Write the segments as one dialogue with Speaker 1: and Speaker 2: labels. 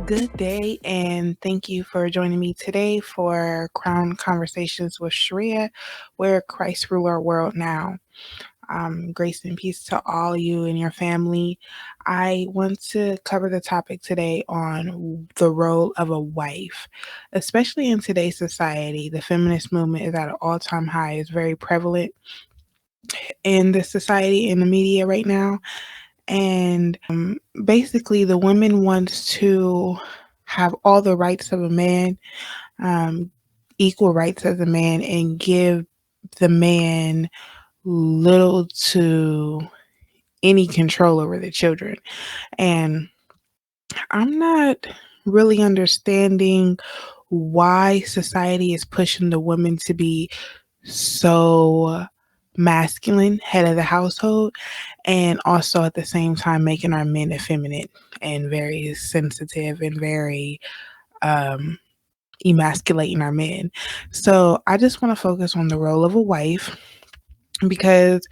Speaker 1: Good day, and thank you for joining me today for Crown Conversations with Sharia, where Christ rule our world now. Grace and peace to all you and your family. I want to cover the topic today on the role of a wife, especially in today's society. The feminist movement is at an all-time high. It's very prevalent in the society, in the media right now. And basically, the woman wants to have all the rights of a man, um, equal rights as a man, and give the man little to any control over the children. And I'm not really understanding why society is pushing the women to be so masculine, head of the household, and also at the same time making our men effeminate and very sensitive and very um emasculating our men. So I just want to focus on the role of a wife because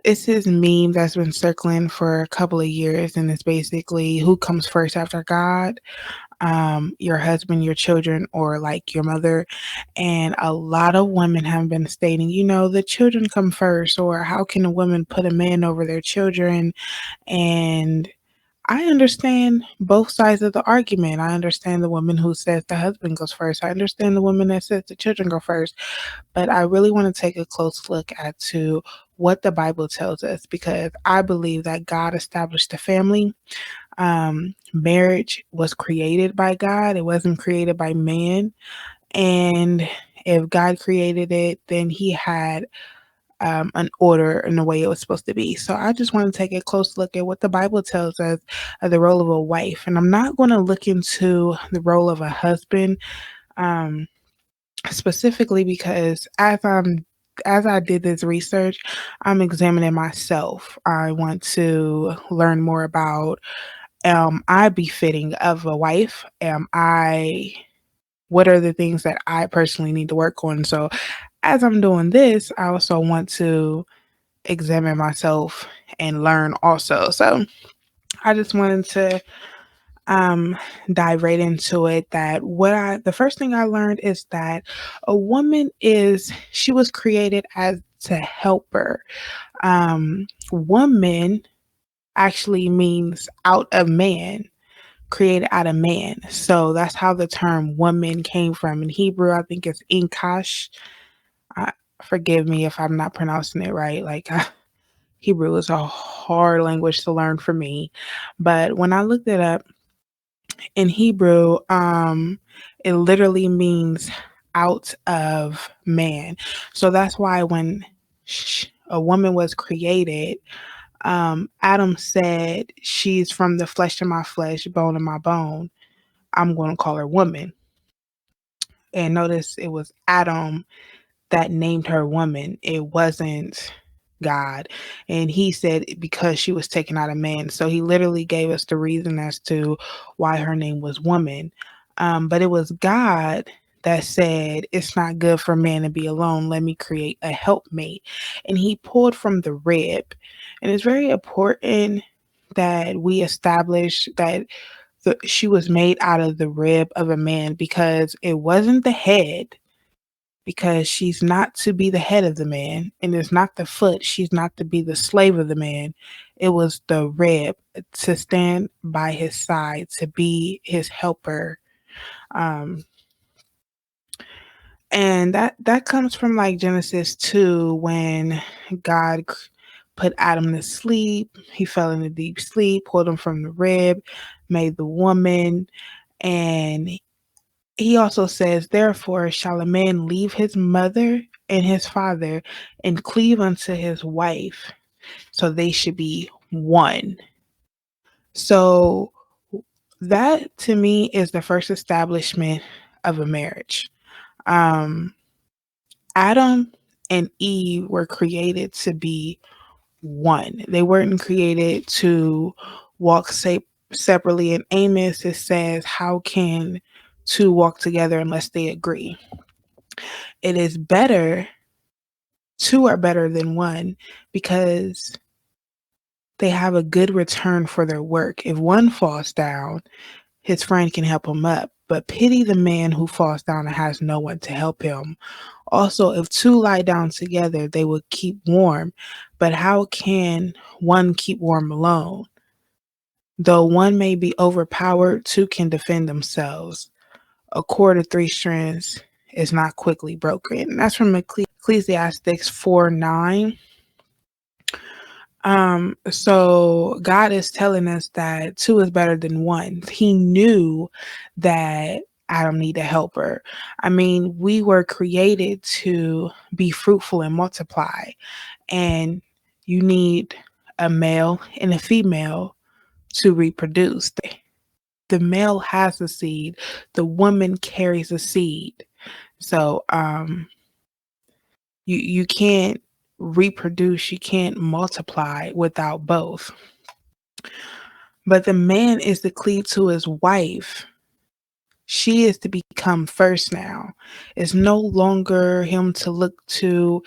Speaker 1: it's this meme that's been circling for a couple of years, and it's basically who comes first after God, your husband, your children, or like your mother. And a lot of women have been stating, the children come first, or how can a woman put a man over their children? And I understand both sides of the argument. I understand the woman who says the husband goes first. I understand the woman that says the children go first. But I really want to take a close look at to what the Bible tells us, because I believe that God established the family. Marriage was created by God. It wasn't created by man. And if God created it, then he had an order and the way it was supposed to be. So I just want to take a close look at what the Bible tells us of the role of a wife. And I'm not going to look into the role of a husband um, specifically because as I did this research, I'm examining myself. I want to learn more about, am I befitting of a wife? What are the things that I personally need to work on? So as I'm doing this, I also want to examine myself and learn also. So I just wanted to um dive right into it, that the first thing I learned is that a woman is she was created as to helper. Woman actually means out of man, created out of man. So that's how the term woman came from. In Hebrew, I think it's inkash. uh, Forgive me if I'm not pronouncing it right. Hebrew is a hard language to learn for me. But when I looked it up in Hebrew, it literally means out of man. So that's why when a woman was created, Adam said, she's from the flesh of my flesh, bone of my bone. I'm going to call her woman. And notice it was Adam that named her woman. It wasn't God. And he said because she was taken out of man. So he literally gave us the reason as to why her name was woman. But it was God that said, it's not good for man to be alone. Let me create a helpmate. And he pulled from the rib. And it's very important that we establish that she was made out of the rib of a man, because it wasn't the head, because she's not to be the head of the man, and it's not the foot, she's not to be the slave of the man. It was the rib, to stand by his side, to be his helper. um and that comes from like Genesis 2, when God put Adam to sleep. He fell into deep sleep, pulled him from the rib, made the woman. And he also says, therefore shall a man leave his mother and his father and cleave unto his wife, so they should be one. So That to me is the first establishment of a marriage. Um, Adam and Eve were created to be one. They weren't created to walk separately. In Amos, it says, "How can two walk together unless they agree?" It is better, two are better than one because they have a good return for their work. If one falls down, his friend can help him up. But pity the man who falls down and has no one to help him. Also, if two lie down together, they will keep warm. But how can one keep warm alone? Though one may be overpowered, two can defend themselves. A cord of three strands is not quickly broken. And that's from Ecclesiastes 4:9. So God is telling us that two is better than one. He knew that Adam needed a helper. I mean, we were created to be fruitful and multiply, and you need a male and a female to reproduce. The male has a seed, the woman carries a seed. So you can't reproduce, you can't multiply without both. But the man is to cleave to his wife. She is to become first now. It's no longer him to look to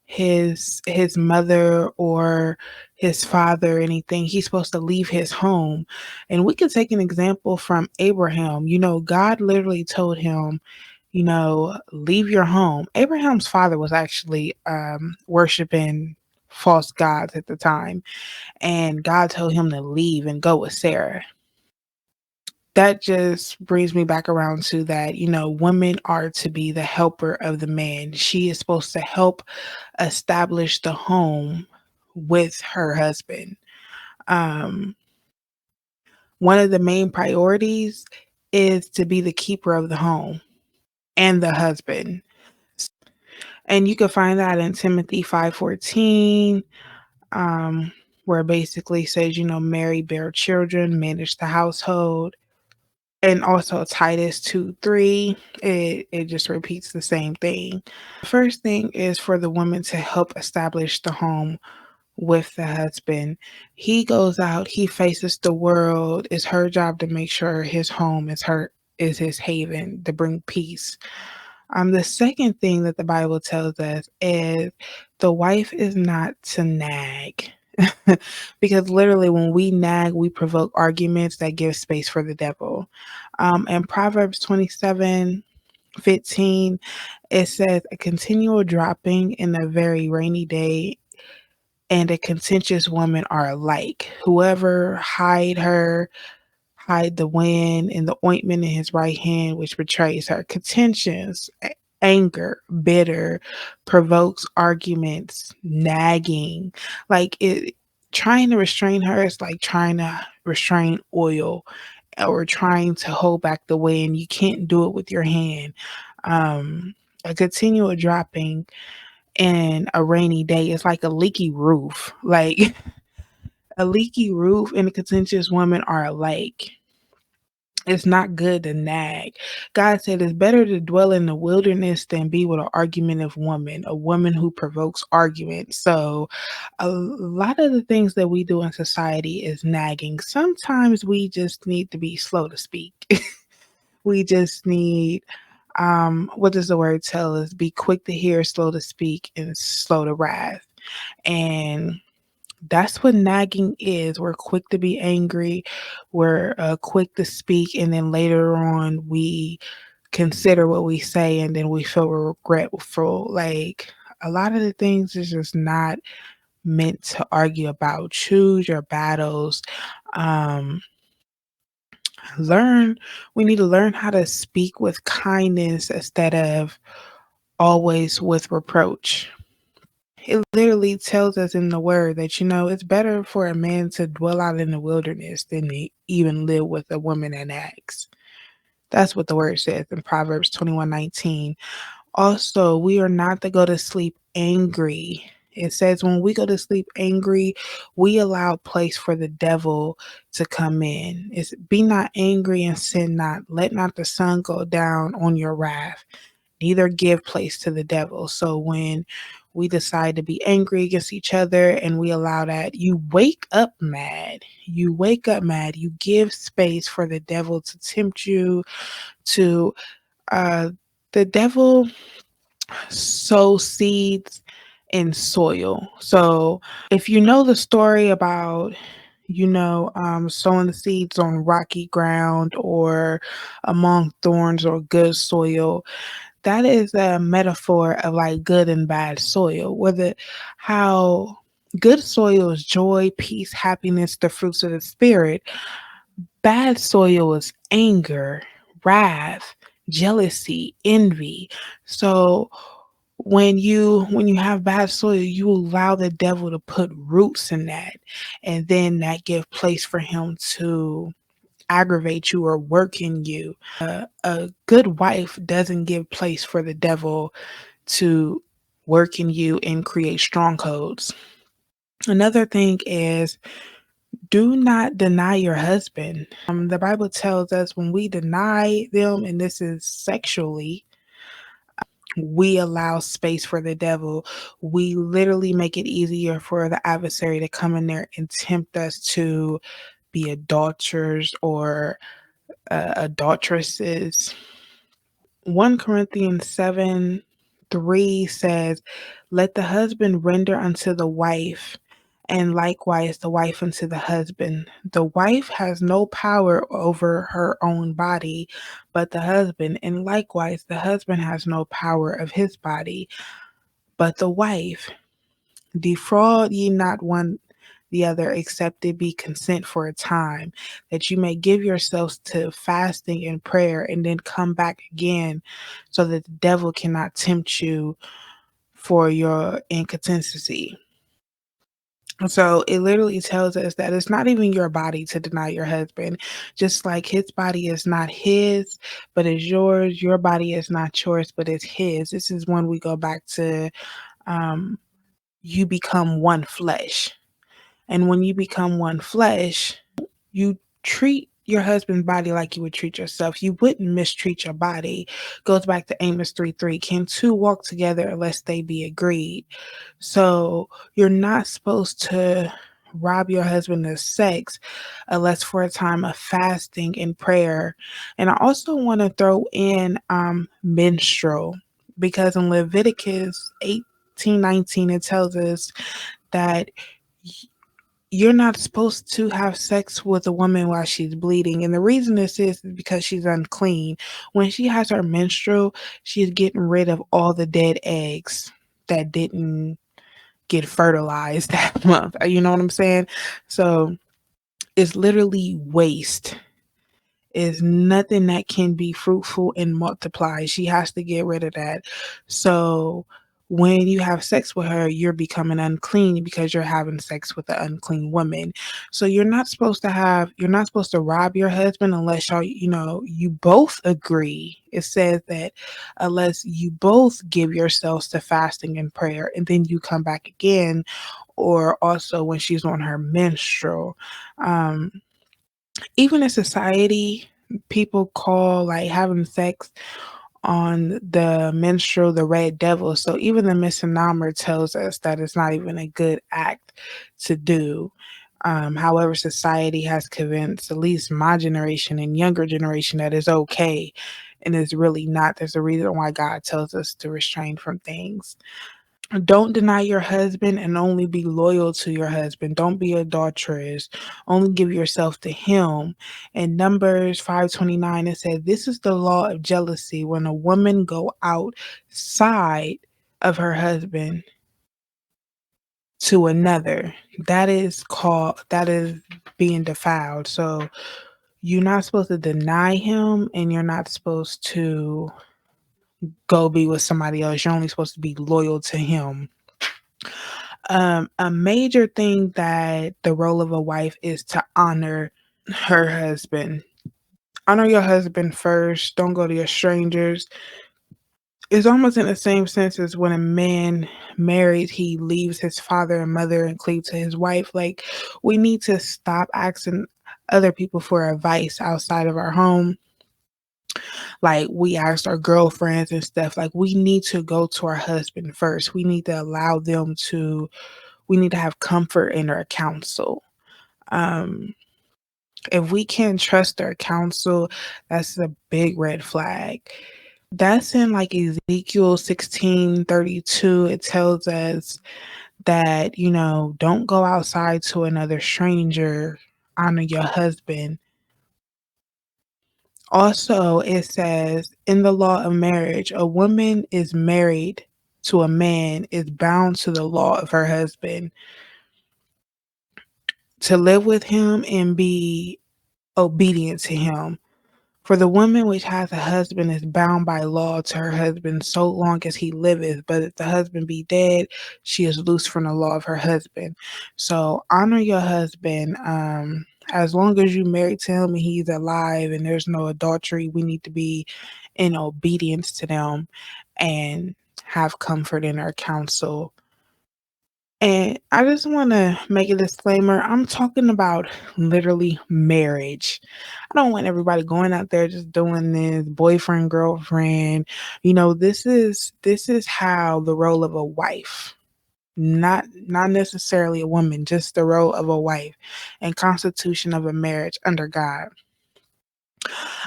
Speaker 1: his mother or his father or anything. He's supposed to leave his home. And we can take an example from Abraham. God literally told him, leave your home. Abraham's father was actually worshiping false gods at the time, and God told him to leave and go with Sarah. That just brings me back around to that, women are to be the helper of the man. She is supposed to help establish the home with her husband. Um, One of the main priorities is to be the keeper of the home and the husband. And you can find that in Timothy 5:14, where it basically says, marry, bear children, manage the household. And also Titus 2:3, it just repeats the same thing. The first thing is for the woman to help establish the home with the husband. He goes out, he faces the world. It's her job to make sure his home is his haven, to bring peace. The second thing that the Bible tells us is the wife is not to nag. Because literally, when we nag, we provoke arguments that give space for the devil. In Proverbs 27:15, it says, "A continual dropping in a very rainy day and a contentious woman are alike. Whoever hide the wind and the ointment in his right hand, which betrays her." Contentions, anger, bitter, provokes arguments, nagging. Like it, trying to restrain her is like trying to restrain oil or trying to hold back the wind. You can't do it with your hand. A continual dropping in a rainy day is like a leaky roof. Like a leaky roof and a contentious woman are alike. It's not good to nag. God said it's better to dwell in the wilderness than be with an argumentative woman, a woman who provokes argument. So, a lot of the things that we do in society is nagging. Sometimes we just need to be slow to speak. We just need, what does the word tell us? Be quick to hear, slow to speak, and slow to wrath. And that's what nagging is. We're quick to be angry, we're quick to speak, and then later on we consider what we say and then we feel regretful. Like a lot of the things is just not meant to argue about. Choose your battles. Um, learn, we need to learn how to speak with kindness instead of always with reproach. It literally tells us in the word that, it's better for a man to dwell out in the wilderness than to even live with a woman that nags. That's what the word says in Proverbs 21:19. Also, we are not to go to sleep angry It says when we go to sleep angry, we allow place for the devil to come in. It's be not angry and sin not. Let not the sun go down on your wrath. Neither give place to the devil. So when we decide to be angry against each other and we allow that, you wake up mad. You wake up mad. You give space for the devil to tempt you to uh the devil sow seeds in soil. So if you know the story about sowing the seeds on rocky ground or among thorns or good soil, that is a metaphor of like good and bad soil. Whether how good soil is joy, peace, happiness, the fruits of the spirit. Bad soil is anger, wrath, jealousy, envy. So when you have bad soil, you allow the devil to put roots in that, and then that give place for him to aggravate you or work in you. A good wife doesn't give place for the devil to work in you and create strongholds. Another thing is do not deny your husband. The Bible tells us when we deny them, and this is sexually, we allow space for the devil. We literally make it easier for the adversary to come in there and tempt us to be adulterers or adulteresses. 1 Corinthians 7:3 says, let the husband render unto the wife, and likewise the wife unto the husband. The wife has no power over her own body, but the husband, and likewise the husband has no power of his body, but the wife. Defraud ye not one the other, except it be consent for a time, that you may give yourselves to fasting and prayer, and then come back again, so that the devil cannot tempt you for your inconsistency. So it literally tells us that it's not even your body to deny your husband, just like his body is not his, but is yours. Your body is not yours, but it's his. This is when we go back to um, you become one flesh. And when you become one flesh, you treat your husband's body like you would treat yourself. You wouldn't mistreat your body. Goes back to Amos 3:3. Can two walk together unless they be agreed? So you're not supposed to rob your husband of sex unless for a time of fasting and prayer. And I also want to throw in menstrual, because in Leviticus 18:19 it tells us that you're not supposed to have sex with a woman while she's bleeding. And the reason this is because she's unclean. When she has her menstrual, she's getting rid of all the dead eggs that didn't get fertilized that month. You know what I'm saying? So it's literally waste. Is nothing that can be fruitful and multiply. She has to get rid of that. So when you have sex with her, you're becoming unclean because you're having sex with an unclean woman. So you're not supposed to rob your husband unless you both agree. It says that unless you both give yourselves to fasting and prayer, and then you come back again, or also when she's on her menstrual. Um, Even in society, people call like having sex on the menstrual the red devil. So even the misnomer tells us that it's not even a good act to do. However, society has convinced at least my generation and younger generation that it's okay, and it's really not. There's a reason why God tells us to restrain from things. Don't deny your husband, and only be loyal to your husband. Don't be adulterous. Only give yourself to him. In Numbers 5:29, it said, this is the law of jealousy when a woman go outside of her husband to another. That is being defiled. So you're not supposed to deny him, and you're not supposed to go be with somebody else. You're only supposed to be loyal to him. A major thing that the role of a wife is to honor her husband. Honor your husband first. Don't go to your strangers. It's almost in the same sense as when a man marries, he leaves his father and mother and cleave to his wife. Like, we need to stop asking other people for advice outside of our home. Like, we asked our girlfriends and stuff. Like, we need to go to our husband first. We need to allow them to, we need to have comfort in their counsel. Um, if we can't trust their counsel, that's a big red flag. That's in like Ezekiel 16:32. It tells us that, don't go outside to another stranger, honor your husband. Also, it says in the law of marriage, a woman is married to a man is bound to the law of her husband to live with him and be obedient to him. For the woman which has a husband is bound by law to her husband so long as he liveth. But if the husband be dead, she is loose from the law of her husband. So honor your husband. As long as you married to him and he's alive and there's no adultery, we need to be in obedience to them and have comfort in our counsel. And I just want to make a disclaimer. I'm talking about literally marriage. I don't want everybody going out there just doing this boyfriend, girlfriend. This is how the role of a wife, not necessarily a woman, just the role of a wife and constitution of a marriage under God.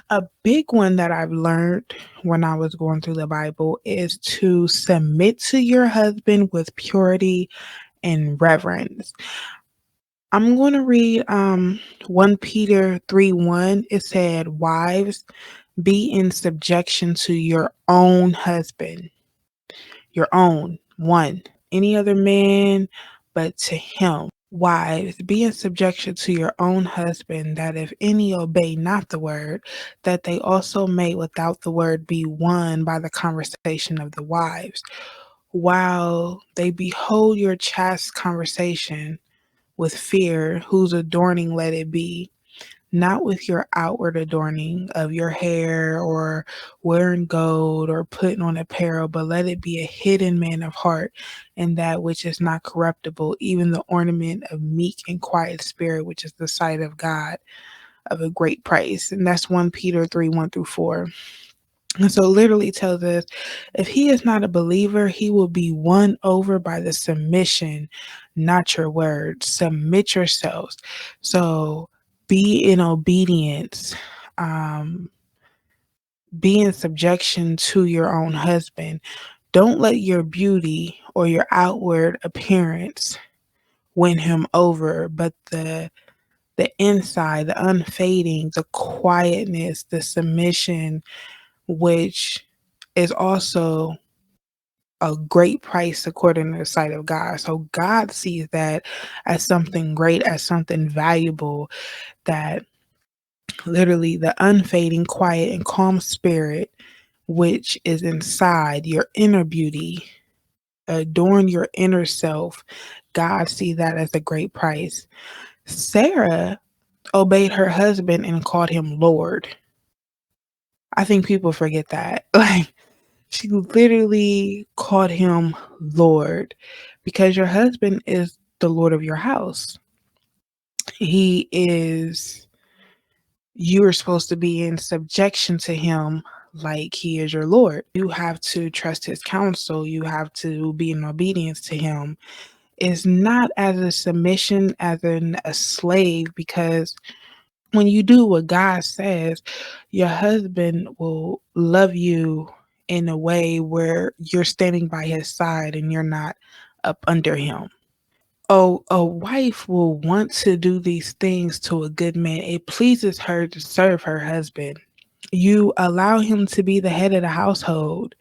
Speaker 1: A big one that I've learned when I was going through the Bible is to submit to your husband with purity and reverence. I'm going to read 1 Peter 3:1. It said, "Wives, be in subjection to your own husband, your own one, any other man, but to him. Wives, be in subjection to your own husband, that if any obey not the word, that they also may without the word be won by the conversation of the wives, while they behold your chaste conversation with fear, whose adorning let it be, not with your outward adorning of your hair or wearing gold or putting on apparel, but let it be a hidden man of heart, and that which is not corruptible, even the ornament of meek and quiet spirit, which is the sight of God of a great price." And that's 1 Peter 3:1-4. And so literally tells us if he is not a believer, he will be won over by the submission, not your words. Submit yourselves. So be in obedience. Um, be in subjection to your own husband. Don't let your beauty or your outward appearance win him over, but the inside, the unfading, the quietness, the submission, which is also a great price according to the sight of God. So God sees that as something great, as something valuable, that literally the unfading, quiet, and calm spirit, which is inside your inner beauty, adorn your inner self. God sees that as a great price. Sarah obeyed her husband and called him Lord. I think people forget that. Like, she literally called him Lord because your husband is the Lord of your house. He is, you are supposed to be in subjection to him like he is your Lord. You have to trust his counsel. You have to be in obedience to him. It's not as a submission, as in a slave, because when you do what God says, your husband will love you in a way where you're standing by his side and you're not up under him. Oh, a wife will want to do these things to a good man. It pleases her to serve her husband. You allow him to be the head of the household.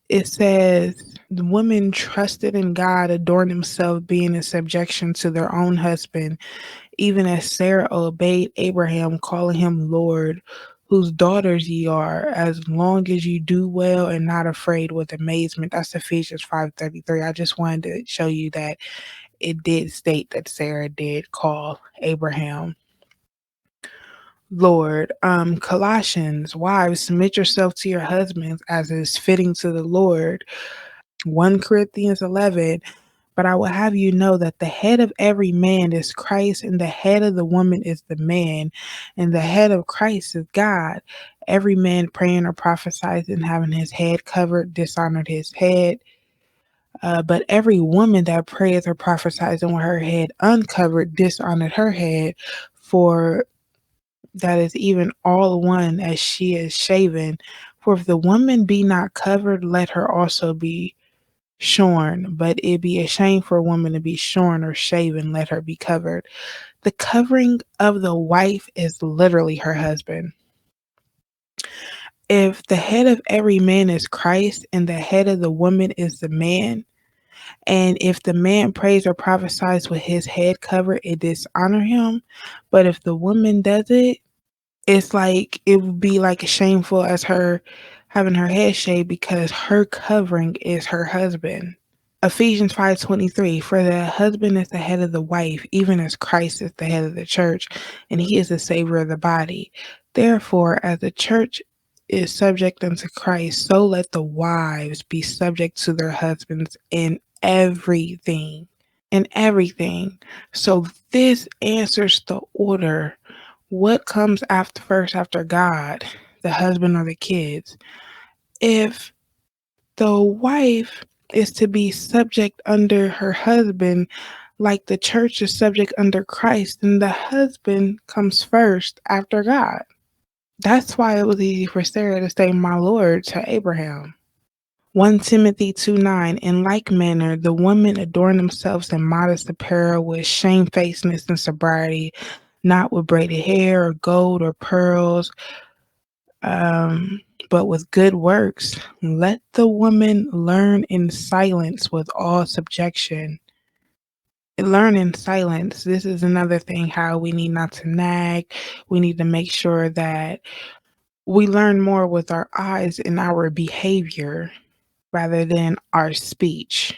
Speaker 1: It says the women trusted in God, adorned themselves, being in subjection to their own husband, even as Sarah obeyed Abraham, calling him Lord, whose daughters ye are, as long as you do well and not afraid with amazement. That's Ephesians 5:33. I just wanted to show you that it did state that Sarah did call Abraham Lord. Colossians, wives, submit yourself to your husbands as is fitting to the Lord. 1 Corinthians 11, but I will have you know that the head of every man is Christ, and the head of the woman is the man, and the head of Christ is God. Every man praying or prophesying, having his head covered, dishonored his head. But every woman that prayeth or prophesies with her head uncovered, dishonored her head, for that is even all one as she is shaven. For if the woman be not covered, let her also be shorn. But it be a shame for a woman to be shorn or shaven, let her be covered. The covering of the wife is literally her husband. If the head of every man is Christ and the head of the woman is the man, and if the man prays or prophesies with his head covered, it dishonor him. But if the woman does it, it's like it would be like shameful as her having her head shaved because her covering is her husband. Ephesians 5:23, for the husband is the head of the wife, even as Christ is the head of the church, and he is the savior of the body. Therefore, as the church is subject unto Christ, so let the wives be subject to their husbands in everything. In everything. So this answers the order. What comes after first after God, the husband or the kids? If the wife is to be subject under her husband, like the church is subject under Christ, then the husband comes first after God. That's why it was easy for Sarah to say, my Lord, to Abraham. 1 Timothy 2:9, in like manner, the women adorn themselves in modest apparel with shamefacedness and sobriety, not with braided hair or gold or pearls, but with good works. Let the woman learn in silence with all subjection. Learn in silence. This is another thing how we need not to nag. We need to make sure that we learn more with our eyes and our behavior rather than our speech.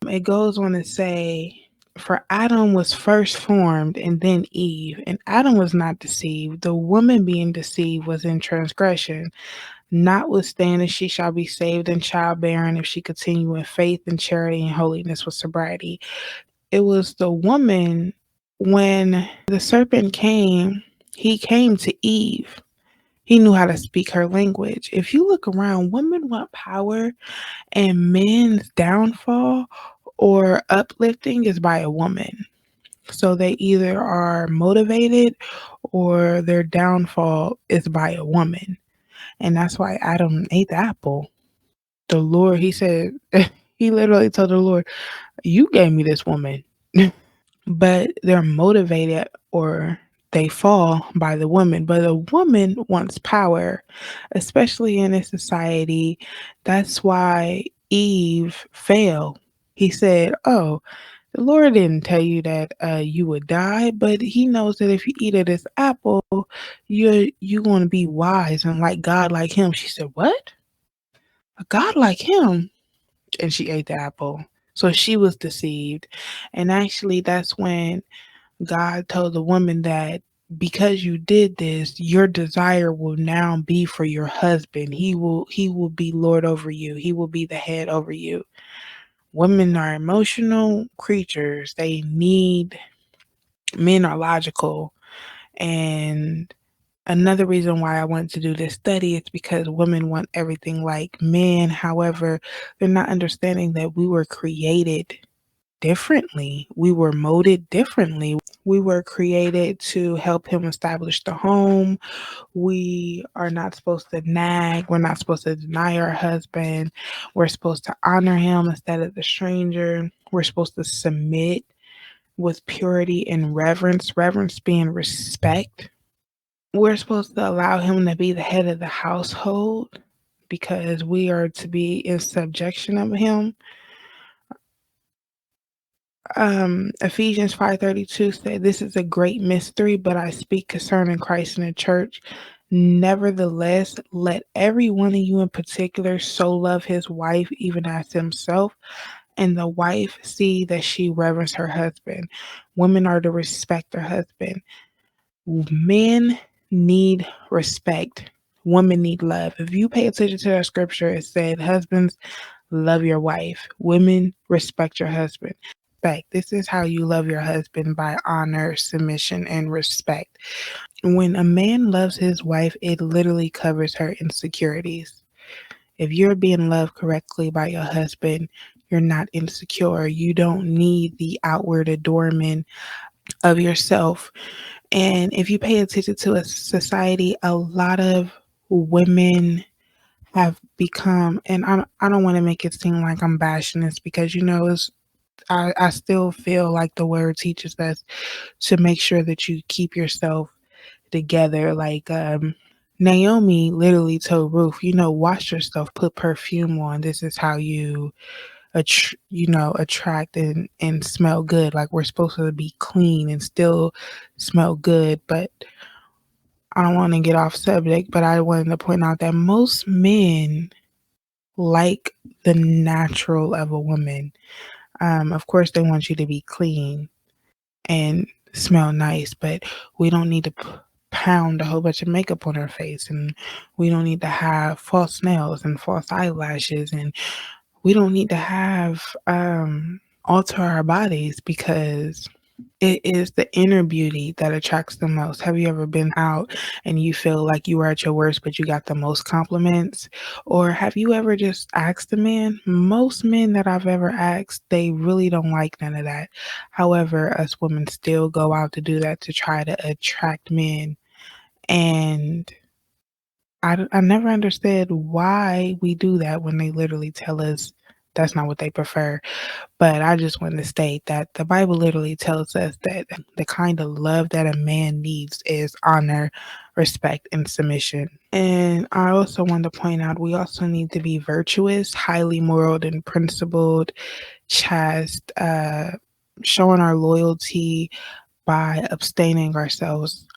Speaker 1: It goes on to say, for Adam was first formed and then Eve, and Adam was not deceived. The woman being deceived was in transgression. Notwithstanding, she shall be saved in childbearing if she continue in faith and charity and holiness with sobriety. It was the woman, when the serpent came, he came to Eve. He knew how to speak her language. If you look around, women want power, and men's downfall or uplifting is by a woman. So they either are motivated or their downfall is by a woman. And that's why Adam ate the apple. The Lord, he said, he literally told the Lord, you gave me this woman. But they're motivated or they fall by the woman. But a woman wants power, especially in a society. That's why Eve failed. He said, oh, the Lord didn't tell you that you would die, but he knows that if you eat of this apple, you're going to be wise and like God like him. She said, what? A God like him? And she ate the apple. So she was deceived. And actually, that's when God told the woman that because you did this, your desire will now be for your husband. He will be Lord over you. He will be the head over you. Women are emotional creatures. They need men are logical. And another reason why I wanted to do this study is because women want everything like men. However, they're not understanding that we were created differently. We were molded differently. We were created to help him establish the home. We are not supposed to nag. We're not supposed to deny our husband. We're supposed to honor him instead of the stranger. We're supposed to submit with purity and reverence, reverence being respect. We're supposed to allow him to be the head of the household because we are to be in subjection of him. Ephesians 5:32 said, this is a great mystery, but I speak concerning Christ and the church. Nevertheless, let every one of you in particular so love his wife even as himself, and the wife see that she reverence her husband. Women are to respect their husband. Men need respect. Women need love. If you pay attention to that scripture, it said, husbands, love your wife. Women, respect your husband. Respect. This is how you love your husband, by honor, submission, and respect. When a man loves his wife, it literally covers her insecurities. If you're being loved correctly by your husband, you're not insecure. You don't need the outward adornment of yourself. And if you pay attention to a society, a lot of women have become, and I don't want to make it seem like I'm bashing this, because I still feel like the word teaches us to make sure that you keep yourself together. Like Naomi literally told Ruth, wash yourself, put perfume on. This is how you attract and smell good. Like, we're supposed to be clean and still smell good. But I don't want to get off subject, but I wanted to point out that most men like the natural of a woman. Of course, they want you to be clean and smell nice, but we don't need to pound a whole bunch of makeup on our face, and we don't need to have false nails and false eyelashes, and we don't need to have alter our bodies, because it is the inner beauty that attracts the most. Have you ever been out and you feel like you were at your worst, but you got the most compliments? Or have you ever just asked a man? Most men that I've ever asked, they really don't like none of that. However, us women still go out to do that to try to attract men. And I never understood why we do that when they literally tell us that's not what they prefer. But I just want to state that the Bible literally tells us that the kind of love that a man needs is honor, respect, and submission. And I also want to point out, we also need to be virtuous, highly moral and principled, chaste, showing our loyalty by abstaining ourselves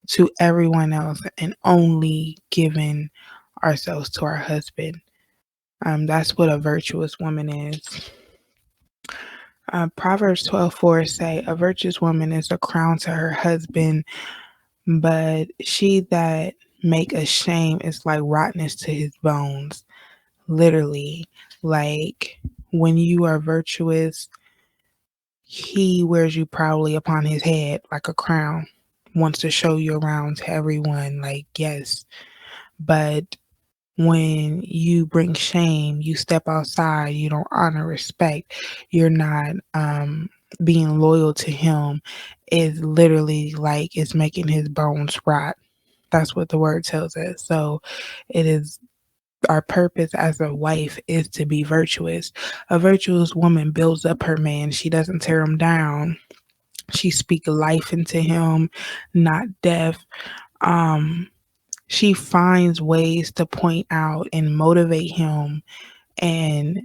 Speaker 1: to everyone else and only giving ourselves to our husband. That's what a virtuous woman is. Proverbs 12:4 say, a virtuous woman is a crown to her husband, but she that make a shame is like rottenness to his bones. Literally, like, when you are virtuous, he wears you proudly upon his head like a crown, wants to show you around to everyone, like, yes. But when you bring shame, you step outside, you don't honor, respect, you're not being loyal to him, is literally like it's making his bones rot. That's what the word tells us. So it is, our purpose as a wife is to be virtuous. A virtuous woman builds up her man. She doesn't tear him down. She speaks life into him, not death. Um, she finds ways to point out and motivate him, and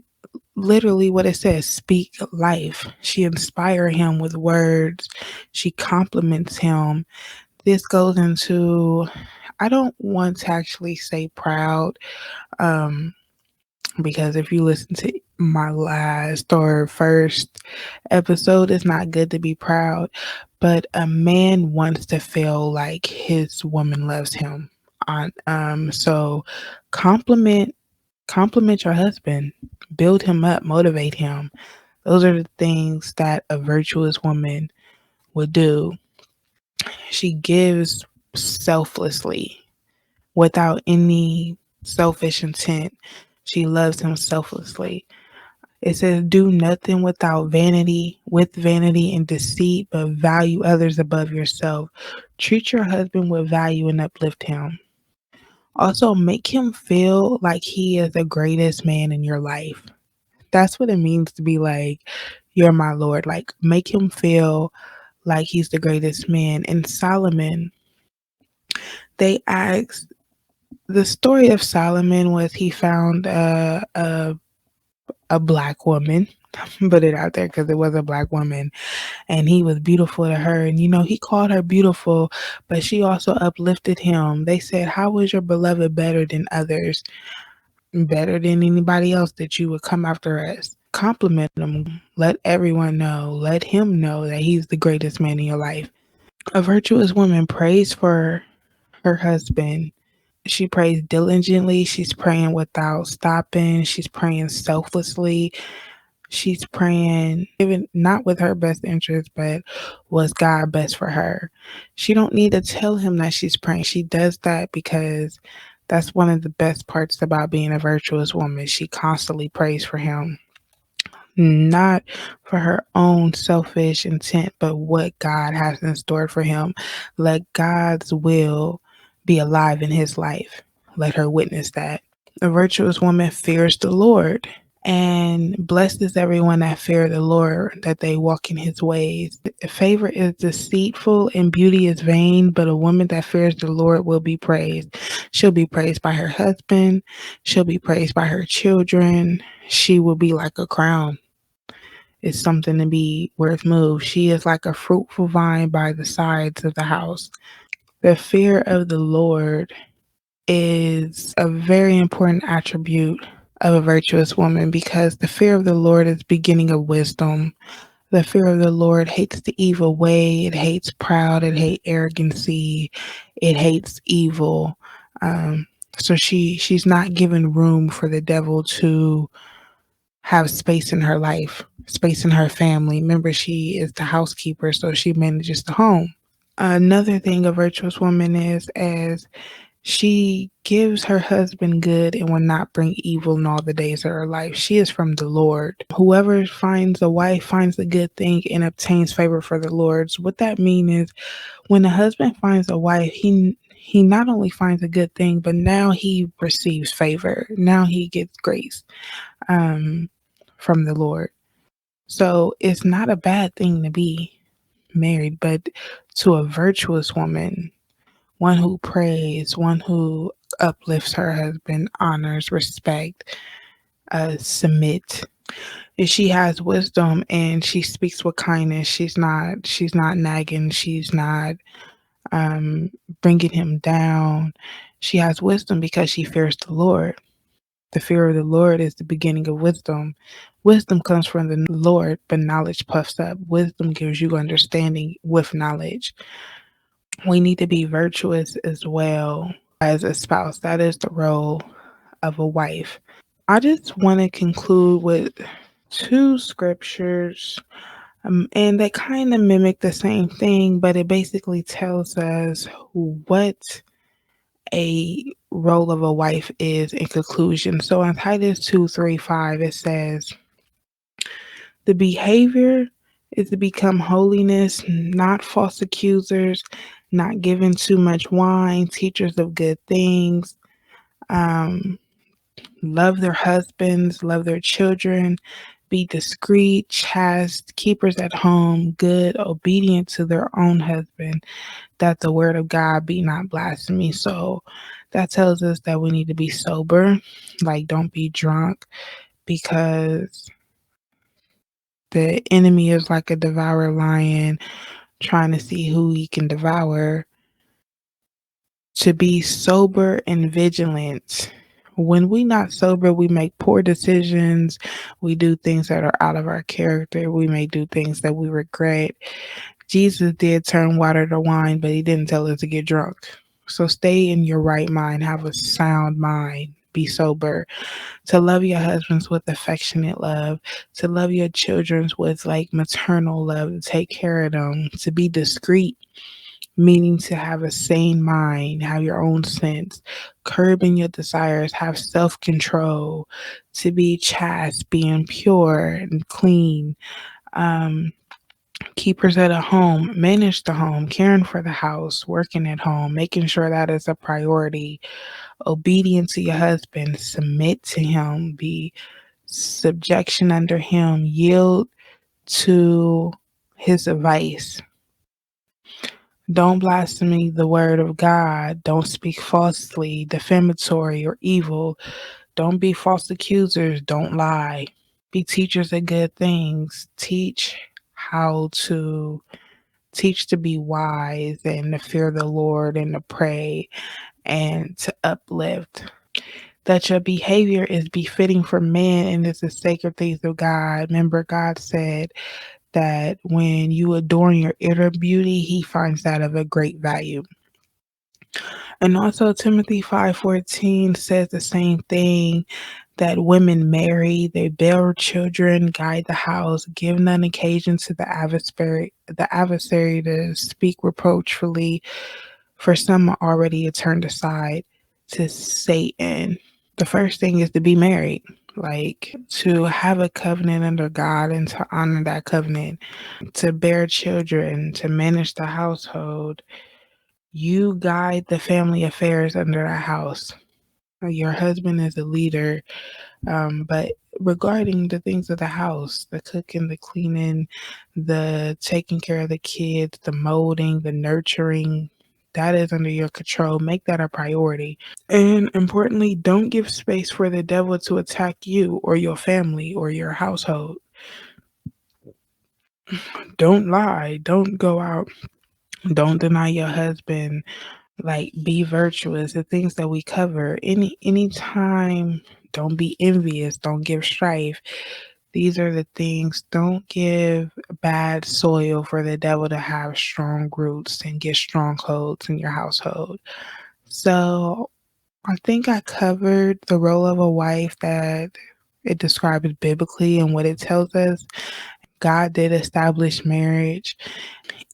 Speaker 1: literally what it says, speak life. She inspires him with words. She compliments him. This goes into, I don't want to actually say proud, because if you listen to my last or first episode, it's not good to be proud, but a man wants to feel like his woman loves him. So compliment compliment your husband, build him up, motivate him. Those are the things that a virtuous woman would do. She gives selflessly, without any selfish intent. She loves him selflessly. It says, do nothing with vanity and deceit, but value others above yourself. Treat your husband with value and uplift him. Also, make him feel like he is the greatest man in your life. That's what it means to be like, you're my Lord. Like, make him feel like he's the greatest man. In Solomon, they asked, the story of Solomon was he found a black woman, put it out there because it was a black woman, and he was beautiful to her. And he called her beautiful, but she also uplifted him. They said, how is your beloved better than others? Better than anybody else that you would come after us? Compliment him. Let everyone know. Let him know that he's the greatest man in your life. A virtuous woman prays for her husband. She prays diligently. She's praying without stopping. She's praying selflessly. She's praying even not with her best interest, but what's God best for her. She don't need to tell him that she's praying. She does that because that's one of the best parts about being a virtuous woman. She constantly prays for him, not for her own selfish intent, but what God has in store for him. Let God's will be alive in his life. Let her witness that. A virtuous woman fears the Lord. And blessed is everyone that fear the Lord, that they walk in his ways. Favor is deceitful and beauty is vain, but a woman that fears the Lord will be praised. She'll be praised by her husband. She'll be praised by her children. She will be like a crown. It's something to be worth moved. She is like a fruitful vine by the sides of the house. The fear of the Lord is a very important attribute of a virtuous woman because the fear of the Lord is the beginning of wisdom. The fear of the Lord hates the evil way. It hates proud. It hates arrogancy. It hates evil. Um, so she's not given room for the devil to have space in her life, space in her family. Remember, she is the housekeeper, so she manages the home. Another thing a virtuous woman is as she gives her husband good and will not bring evil in all the days of her life. She is from the Lord. Whoever finds a wife finds a good thing and obtains favor for the Lord's. What that means is when a husband finds a wife, he not only finds a good thing, but now he receives favor. Now he gets grace um, from the Lord. So it's not a bad thing to be married, but to a virtuous woman, one who prays, one who uplifts her husband, honors, respect, submit. If she has wisdom and she speaks with kindness, she's not nagging, she's not um, bringing him down. She has wisdom because she fears the Lord. The fear of the Lord is the beginning of wisdom. Wisdom comes from the Lord, but knowledge puffs up. Wisdom gives you understanding with knowledge. We need to be virtuous as well as a spouse. That is the role of a wife. I just want to conclude with two scriptures, and they kind of mimic the same thing, but it basically tells us what a role of a wife is in conclusion. So in Titus 2:3-5, it says, the behavior is to become holiness, not false accusers, not giving too much wine, teachers of good things, um, love their husbands, love their children, be discreet, chaste, keepers at home, good, obedient to their own husband, that the word of God be not blasphemy. So that tells us that we need to be sober, like don't be drunk, because the enemy is like a devourer lion trying to see who he can devour. To be sober and vigilant. When we not sober, we make poor decisions. We do things that are out of our character. We may do things that we regret. Jesus did turn water to wine, but he didn't tell us to get drunk. So stay in your right mind. Have a sound mind. Be sober. To love your husbands with affectionate love. To love your children with like maternal love. To take care of them. To be discreet, meaning to have a sane mind, have your own sense, curbing your desires, have self control, to be chaste, being pure and clean, um, keepers at a home, manage the home, caring for the house, working at home, making sure that is a priority, obedient to your husband, submit to him, be subjection under him, yield to his advice. Don't blaspheme the word of God. Don't speak falsely, defamatory, or evil. Don't be false accusers. Don't lie. Be teachers of good things. How to teach to be wise and to fear the Lord and to pray and to uplift. That your behavior is befitting for man and is the sacred things of God. Remember, God said that when you adorn your inner beauty, he finds that of a great value. And also Timothy 5:14 says the same thing, that women marry, they bear children, guide the house, give none occasion to the adversary to speak reproachfully, for some are already turned aside to Satan. The first thing is to be married, like to have a covenant under God and to honor that covenant, to bear children, to manage the household. You guide the family affairs under that house. Your husband is a leader, but regarding the things of the house, the cooking, the cleaning, the taking care of the kids, the molding, the nurturing, that is under your control. Make that a priority. And importantly, don't give space for the devil to attack you or your family or your household. Don't lie. Don't go out. Don't deny your husband. Like, be virtuous. The things that we cover. Anytime, don't be envious. Don't give strife. These are the things. Don't give bad soil for the devil to have strong roots and get strongholds in your household. So I think I covered the role of a wife that it describes biblically and what it tells us. God did establish marriage,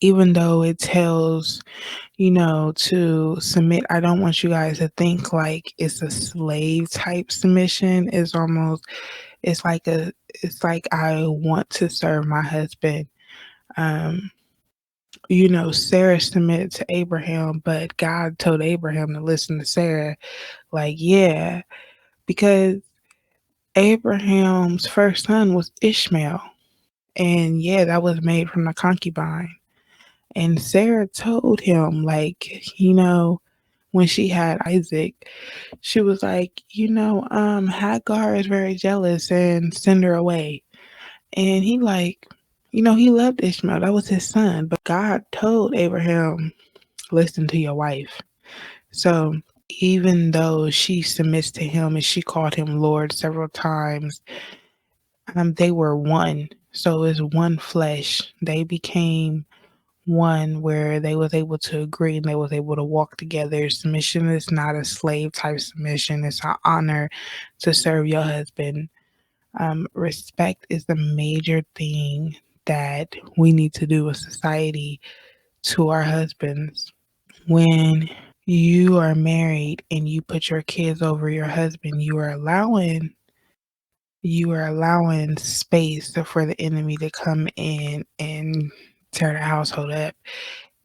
Speaker 1: even though it tells, to submit. I don't want you guys to think like it's a slave type submission. It's like I want to serve my husband. Um, Sarah submitted to Abraham, but God told Abraham to listen to Sarah. Like, yeah, because Abraham's first son was Ishmael. And yeah, that was made from a concubine. And Sarah told him, like, when she had Isaac, she was like, Hagar is very jealous and send her away. And he like, he loved Ishmael. That was his son. But God told Abraham, listen to your wife. So even though she submits to him and she called him Lord several times, they were one. So it's one flesh. They became one where they was able to agree and they was able to walk together. Submission is not a slave type submission. It's an honor to serve your husband. Respect is the major thing that we need to do as society to our husbands. When you are married and you put your kids over your husband, you are allowing space for the enemy to come in and tear the household up.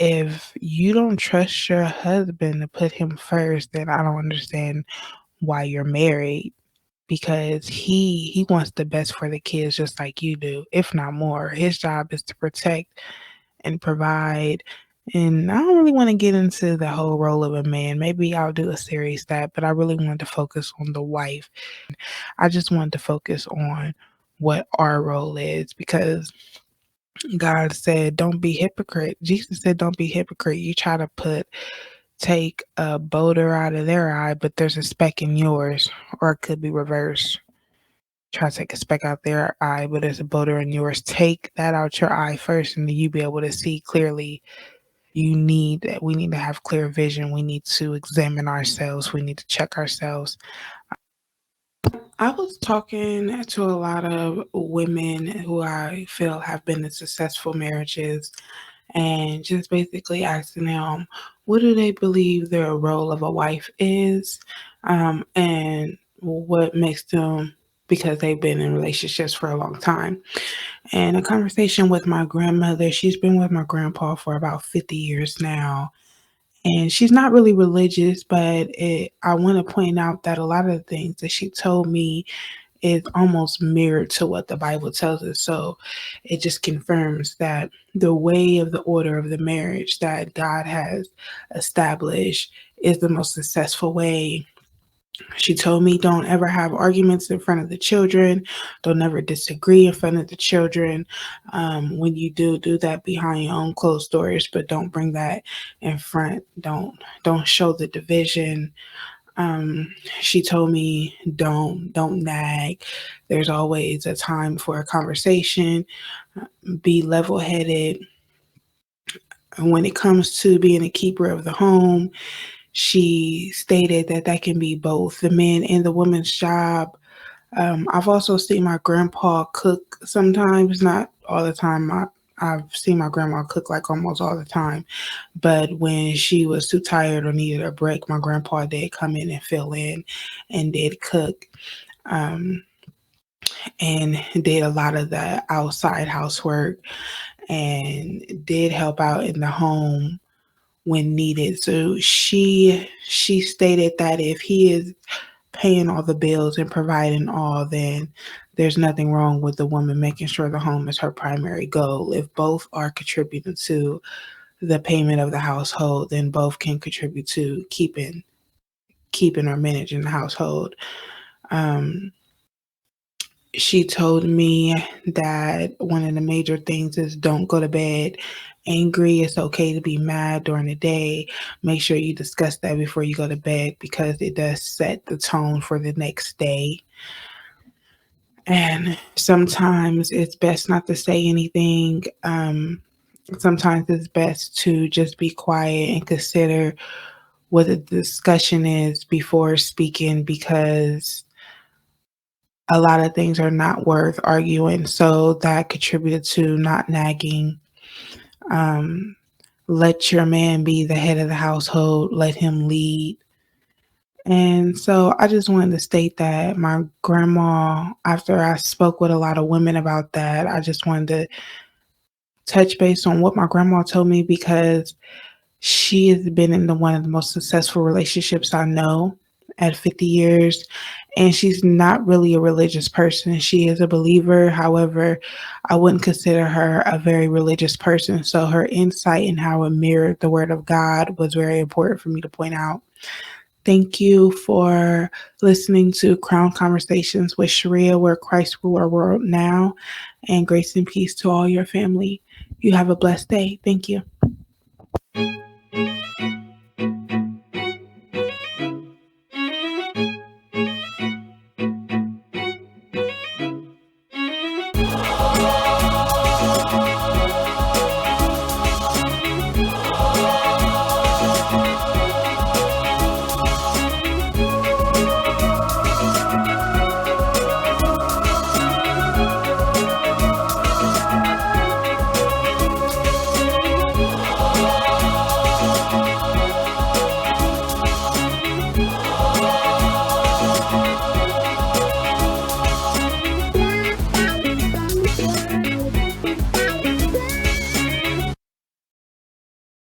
Speaker 1: If you don't trust your husband to put him first, then I don't understand why you're married, because he wants the best for the kids just like you do, if not more. His job is to protect and provide. And I don't really want to get into the whole role of a man. Maybe I'll do a series that, but I really wanted to focus on the wife. I just wanted to focus on what our role is, because God said, don't be hypocrite. Jesus said, don't be hypocrite. You try to take a boulder out of their eye, but there's a speck in yours, or it could be reversed. Try to take a speck out their eye, but there's a boulder in yours. Take that out your eye first, and then you be able to see clearly. We need to have clear vision. We need to examine ourselves. We need to check ourselves. I was talking to a lot of women who I feel have been in successful marriages, and just basically asking them, what do they believe their role of a wife is, and what makes them, because they've been in relationships for a long time. And a conversation with my grandmother, she's been with my grandpa for about 50 years now. And she's not really religious, but I want to point out that a lot of the things that she told me is almost mirrored to what the Bible tells us. So it just confirms that the way of the order of the marriage that God has established is the most successful way. She told me, don't ever have arguments in front of the children. Don't ever disagree in front of the children. When you do that behind your own closed doors, but don't bring that in front. Don't show the division. She told me, don't nag. There's always a time for a conversation. Be level headed. And when it comes to being a keeper of the home, she stated that that can be both the men and the women's job. I've also seen my grandpa cook sometimes, not all the time. I've seen my grandma cook like almost all the time. But when she was too tired or needed a break, my grandpa did come in and fill in and did cook, um, and did a lot of the outside housework and did help out in the home when needed. So she stated that if he is paying all the bills and providing all, then there's nothing wrong with the woman making sure the home is her primary goal. If both are contributing to the payment of the household, then both can contribute to keeping or managing the household. Um, she told me that one of the major things is don't go to bed angry. It's okay to be mad during the day. Make sure you discuss that before you go to bed because it does set the tone for the next day. And sometimes it's best not to say anything. Sometimes it's best to just be quiet and consider what the discussion is before speaking because a lot of things are not worth arguing. So that contributed to not nagging. Um, let your man be the head of the household, let him lead. And so I just wanted to state that my grandma, after I spoke with a lot of women about that, I just wanted to touch base on what my grandma told me because she has been in one of the most successful relationships I know at 50 years, and she's not really a religious person. She is a believer. However, I wouldn't consider her a very religious person. So her insight and how it mirrored the word of God was very important for me to point out. Thank you for listening to Crown Conversations with Sharia, where Christ rule our world now, and grace and peace to all your family. You have a blessed day. Thank you.